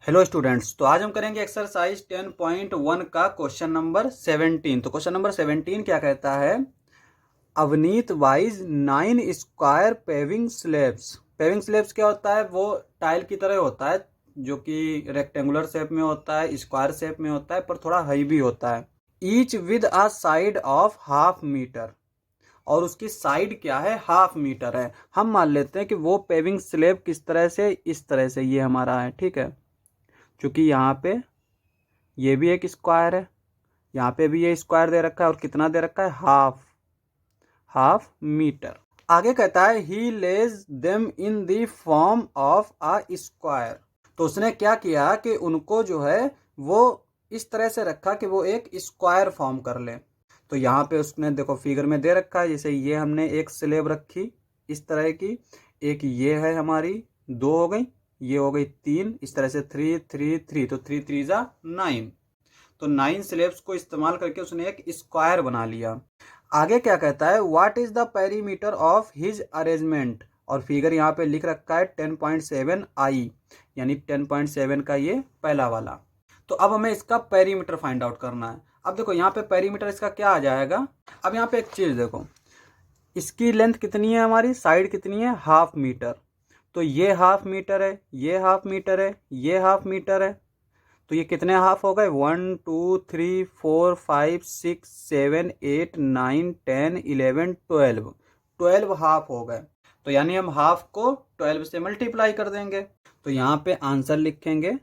Hello students, तो आज हम करेंगे एक्सरसाइज 10.1 का क्वेश्चन नंबर 17। तो क्वेश्चन नंबर 17 क्या कहता है? Avneet wise 9 square paving slabs. Paving slabs क्या होता है? वो टाइल की तरह होता है जो कि रेक्टेंगुलर शेप में होता है, स्क्वायर शेप में होता है, पर थोड़ा हाई भी होता है। Each with a side of half metre, और उसकी साइड क्या है? हाफ मीटर है। हम मान लेते हैं कि वो पेविंग स्लैब किस तरह से, इस तरह से ये हमारा है, ठीक है। क्योंकि यहाँ पे ये भी एक स्क्वायर है, यहाँ पे भी ये स्क्वायर दे रखा है, और कितना दे रखा है? Half half metre. आगे कहता है he lays them in the form of a square. तो उसने क्या किया कि उनको जो है वो इस तरह से रखा कि वो एक स्क्वायर फॉर्म कर ले। तो यहाँ पे उसने देखो फिगर में दे रखा है, जैसे ये हमने एक स्लेब रखी इस तरह की, एक ये है हमारी, दो हो गई, ये हो गई तीन, इस तरह से थ्री थ्री थ्री, तो थ्री थ्री जा 9। तो 9 स्लेब्स को इस्तेमाल करके उसने एक स्क्वायर बना लिया। आगे क्या कहता है? What is the perimeter of his arrangement, और फिगर यहाँ पे लिख रखा है 10.7 आई, यानी 10.7 का ये पहला वाला। तो अब हमें इसका पेरीमीटर फाइंड आउट करना है। अब देखो यहाँ पे पेरीमीटर इसका क्या आ जाएगा। अब यहाँ पे एक चीज देखो, इसकी लेंथ कितनी है? हमारी साइड कितनी है? Half metre. तो ये हाफ मीटर है, ये हाफ मीटर है, ये हाफ मीटर है। तो ये कितने हाफ हो गए? 1 2 3 4 5 6 7 8 9 10 11 12 हाफ हो गए। तो यानी हम हाफ को 12 से मल्टीप्लाई कर देंगे। तो यहाँ पे आंसर लिखेंगे।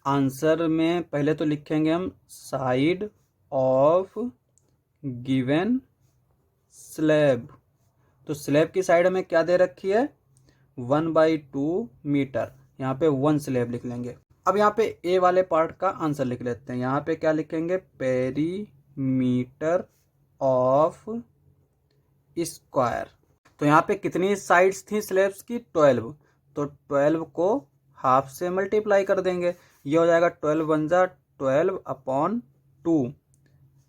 आंसर में पहले तो लिखेंगे हम साइड ऑफ गिवन स्लैब। तो स्लैब की साइड हमें क्या दे रखी है? 1/2 मीटर। यहाँ पे 1 स्लैब लिख लेंगे। अब यहाँ पे ए वाले पार्ट का आंसर लिख लेते हैं। यहाँ पे क्या लिखेंगे? Perimeter of square. तो यहाँ पे कितनी साइड्स थी स्लैब्स की? 12। तो 12 को हाफ से मल्टीप्लाई कर देंगे। ये हो जाएगा 12 वन जा 12/2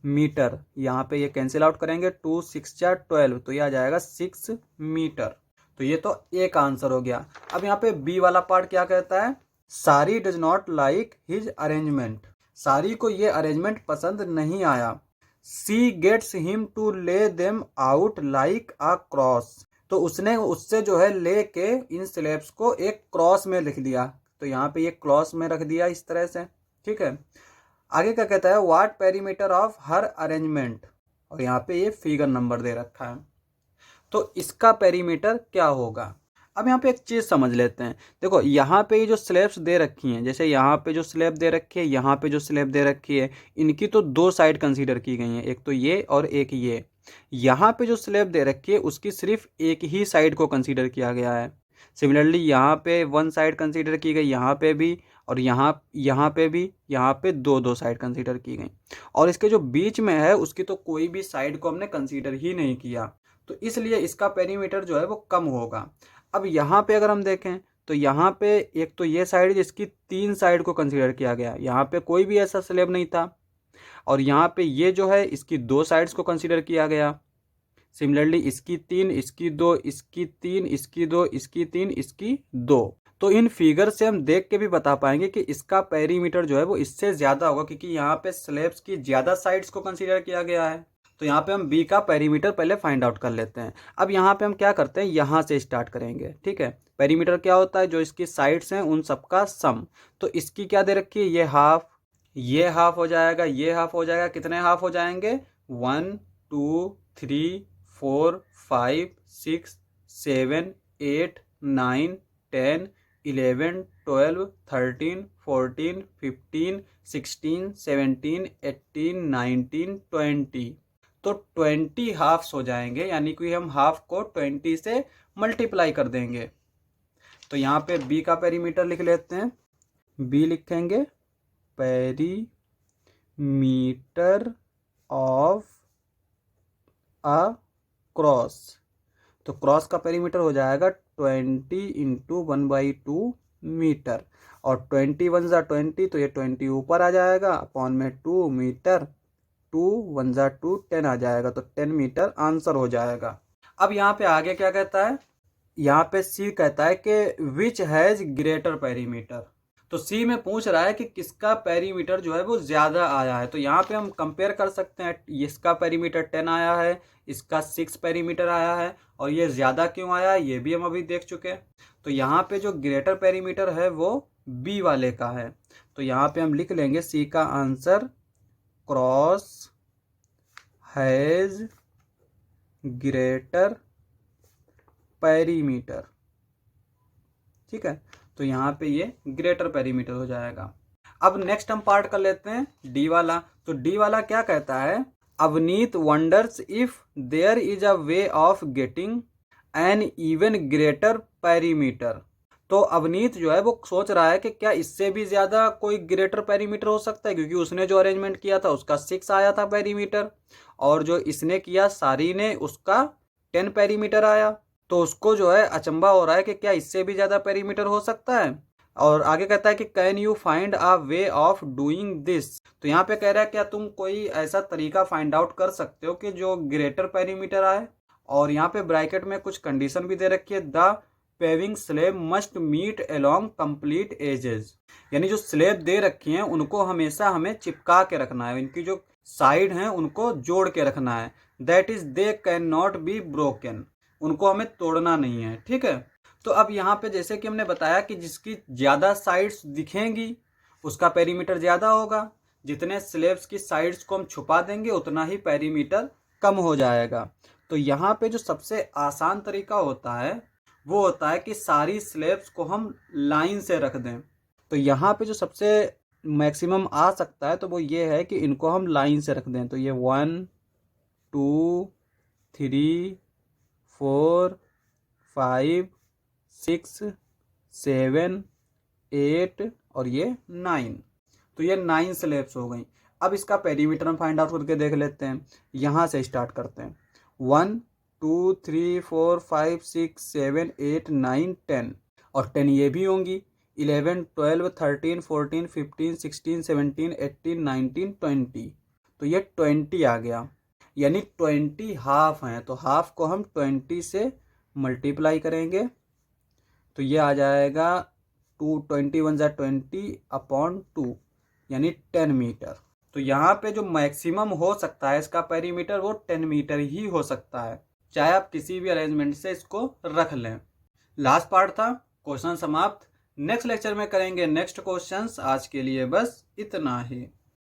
मीटर। यहाँ पे ये कैंसिल आउट करेंगे, 2 6 जा 12, तो ये आ जाएगा 6 मीटर। तो ये तो एक आंसर हो गया। अब यहाँ पे बी वाला पार्ट क्या कहता है? सारी does not like his arrangement. सारी को ये अरेंजमेंट पसंद नहीं आया। सी गेट्स हिम टू ले them out like a cross. तो उसने उससे जो है लेके इन स्लैब्स को एक क्रॉस में लिख दिया। तो यहाँ पे ये क्रॉस में रख दिया इस तरह से, ठीक है। आगे क्या कहता है? What perimeter of her arrangement, और यहाँ पे ये फिगर नंबर दे रखा है। तो इसका पेरीमीटर क्या होगा? अब यहाँ पे एक चीज समझ लेते हैं। देखो यहाँ पे ये जो स्लैब्स दे रखी हैं, जैसे यहाँ पे जो स्लैब दे रखी है, यहाँ पे जो स्लैब दे रखी है, इनकी तो दो साइड कंसीडर की गई है, एक तो ये और एक ये। यहाँ पे जो स्लैब दे रखी है उसकी सिर्फ एक ही साइड को कंसीडर किया गया है। सिमिलरली यहाँ पे वन साइड कंसीडर की गई, यहाँ पे भी, और यहाँ पे भी, यहाँ पे दो दो साइड कंसीडर की गई, और इसके जो बीच में है उसकी तो कोई भी साइड को हमने कंसीडर ही नहीं किया। तो इसलिए इसका पेरीमीटर जो है वो कम होगा। अब यहाँ पे अगर हम देखें तो यहाँ पे एक तो ये साइड जिसकी तीन साइड को कंसीडर किया गया, यहाँ पे कोई भी ऐसा स्लैब नहीं था। और यहाँ पे ये जो है इसकी दो साइड्स को कंसीडर किया गया। सिमिलरली इसकी तीन, इसकी दो, इसकी तीन, इसकी दो, इसकी तीन, इसकी दो। तो इन फिगर से हम देख के भी बता पाएंगे कि इसका पेरीमीटर जो है वो इससे ज्यादा होगा, क्योंकि यहाँ पे स्लैब्स की ज्यादा साइड्स को कंसीडर किया गया है। तो यहाँ पे हम बी का पेरीमीटर पहले फाइंड आउट कर लेते हैं। अब यहाँ पे हम क्या करते हैं? यहाँ से स्टार्ट करेंगे, ठीक है। पेरीमीटर क्या होता है? जो इसकी साइड्स हैं उन सबका सम। तो इसकी क्या दे रखी है? ये हाफ, ये हाफ हो जाएगा, ये हाफ हो जाएगा। कितने हाफ हो जाएंगे? 1 2 3 4 5 6 7 8 9 10 11 12 13 14 15 16 17 18 19 20। तो 20 हाफ्स हो जाएंगे, यानी कि हम हाफ को 20 से मल्टीप्लाई कर देंगे। तो यहाँ पे बी का पेरीमीटर लिख लेते हैं। बी लिखेंगे पेरीमीटर ऑफ अ क्रॉस। तो क्रॉस का पेरीमीटर हो जाएगा 20 इंटू 1/2 मीटर, और 20 वन ज़ा 20, तो ये 20 ऊपर आ जाएगा, अपॉन में 2 मीटर, 2 वन ज़ा 2 10 आ जाएगा, तो 10 मीटर आंसर हो जाएगा। अब यहाँ पे आगे क्या कहता है? यहाँ पे सी कहता है कि विच हैज ग्रेटर पेरीमीटर। तो सी में पूछ रहा है कि किसका पेरीमीटर जो है वो ज़्यादा आया है। तो यहाँ पे हम कंपेयर कर सकते हैं, इसका पेरीमीटर 10 आया है, इसका 6 पेरीमीटर आया है, और ये ज़्यादा क्यों आया है ये भी हम अभी देख चुके हैं। तो यहाँ पे जो ग्रेटर पेरीमीटर है वो बी वाले का है। तो यहाँ पे हम लिख लेंगे सी का answer cross has greater perimeter. ठीक है, तो यहाँ पे ये ग्रेटर पेरीमीटर हो जाएगा। अब नेक्स्ट हम पार्ट कर लेते हैं डी वाला। तो डी वाला क्या कहता है, Avneet wonders if there is a way of getting an even greater perimeter. तो अवनीत जो है वो सोच रहा है कि क्या इससे भी ज्यादा कोई ग्रेटर पेरीमीटर हो सकता है, क्योंकि उसने जो अरेंजमेंट किया था उसका 6 आया था पेरीमीटर, और जो इसने किया सारी ने उसका 10 पेरीमीटर आया। तो उसको जो है अचंभा हो रहा है कि क्या इससे भी ज्यादा पेरीमीटर हो सकता है। और आगे कहता है कि can you find a way of doing this. तो यहाँ पे कह रहा है क्या तुम कोई ऐसा तरीका फाइंड आउट कर सकते हो कि जो ग्रेटर पेरीमीटर आए। और यहाँ पे ब्रैकेट में कुछ कंडीशन भी दे रखी है, the paving slab must meet along complete edges. यानी जो स्लेब दे रखी हैं उनको हमेशा हमें चिपका के रखना है, इनकी जो साइड हैं उनको जोड़ के रखना है। That is they can not be broken, उनको हमें तोड़ना नहीं है। ठीक है, तो अब यहाँ पे जैसे कि हमने बताया कि जिसकी ज्यादा साइड्स दिखेंगी उसका पेरीमीटर ज्यादा होगा, जितने स्लेब्स की साइड्स को हम छुपा देंगे उतना ही पेरीमीटर कम हो जाएगा। तो यहाँ पे जो सबसे आसान तरीका होता है वो होता है कि सारी स्लेब्स को हम लाइन से रख दें। तो यहाँ पे जो सबसे मैक्सिमम आ सकता है तो वो ये है कि इनको हम लाइन से रख दें। तो ये 1 2 3 4 5 6 7 8 और ये 9। तो ये 9 स्लेब्स हो गई। अब इसका पेरीमीटर हम फाइंड आउट करके देख लेते हैं। यहाँ से स्टार्ट करते हैं, 1 2 3 4 5 6 7 8 9 10, और 10 ये भी होंगी, 11 12 13 14 15 16 17 18 19 20। तो ये 20 आ गया, यानी 20 हाफ हैं। तो हाफ को हम 20 से मल्टीप्लाई करेंगे तो ये आ जाएगा 21 जा 20 अपॉन 2 यानी 10 मीटर। तो यहाँ पे जो मैक्सिमम हो सकता है इसका पेरीमीटर वो 10 मीटर ही हो सकता है, चाहे आप किसी भी अरेंजमेंट से इसको रख लें। लास्ट पार्ट था, क्वेश्चन समाप्त। नेक्स्ट लेक्चर में करेंगे नेक्स्ट क्वेश्चंस। आज के लिए बस इतना ही।